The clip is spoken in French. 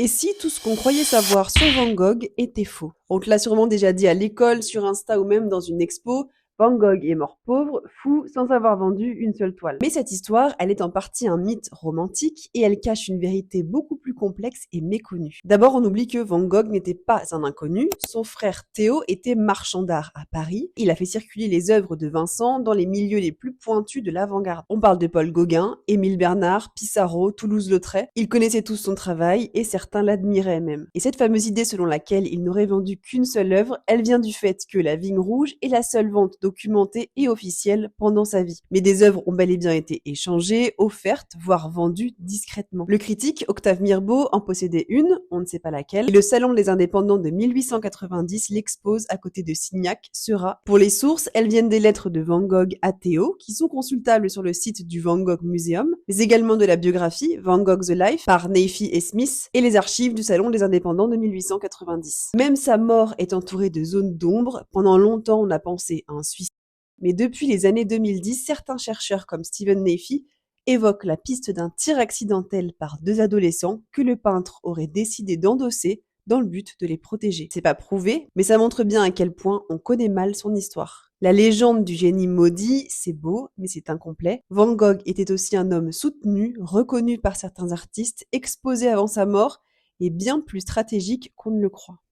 Et si tout ce qu'on croyait savoir sur Van Gogh était faux? On te l'a sûrement déjà dit à l'école, sur Insta ou même dans une expo, Van Gogh est mort pauvre, fou, sans avoir vendu une seule toile. Mais cette histoire, elle est en partie un mythe romantique et elle cache une vérité beaucoup plus complexe et méconnue. D'abord, on oublie que Van Gogh n'était pas un inconnu, son frère Théo était marchand d'art à Paris. Il a fait circuler les œuvres de Vincent dans les milieux les plus pointus de l'avant-garde. On parle de Paul Gauguin, Émile Bernard, Pissarro, Toulouse-Lautrec. Ils connaissaient tous son travail et certains l'admiraient même. Et cette fameuse idée selon laquelle il n'aurait vendu qu'une seule œuvre, elle vient du fait que La Vigne Rouge est la seule vente documentée et officielle pendant sa vie. Mais des œuvres ont bel et bien été échangées, offertes, voire vendues discrètement. Le critique Octave Mirbeau en possédait une, on ne sait pas laquelle, et le Salon des Indépendants de 1890 l'expose à côté de Signac, Seurat. Pour les sources, elles viennent des lettres de Van Gogh à Théo, qui sont consultables sur le site du Van Gogh Museum, mais également de la biographie Van Gogh The Life par Neyfie et Smith, et les archives du Salon des Indépendants de 1890. Même sa mort est entourée de zones d'ombre. Pendant longtemps, on a pensé à un suicide. Mais depuis les années 2010, certains chercheurs comme Stephen Neyfie évoquent la piste d'un tir accidentel par deux adolescents que le peintre aurait décidé d'endosser dans le but de les protéger. C'est pas prouvé, mais ça montre bien à quel point on connaît mal son histoire. La légende du génie maudit, c'est beau, mais c'est incomplet. Van Gogh était aussi un homme soutenu, reconnu par certains artistes, exposé avant sa mort, et bien plus stratégique qu'on ne le croit.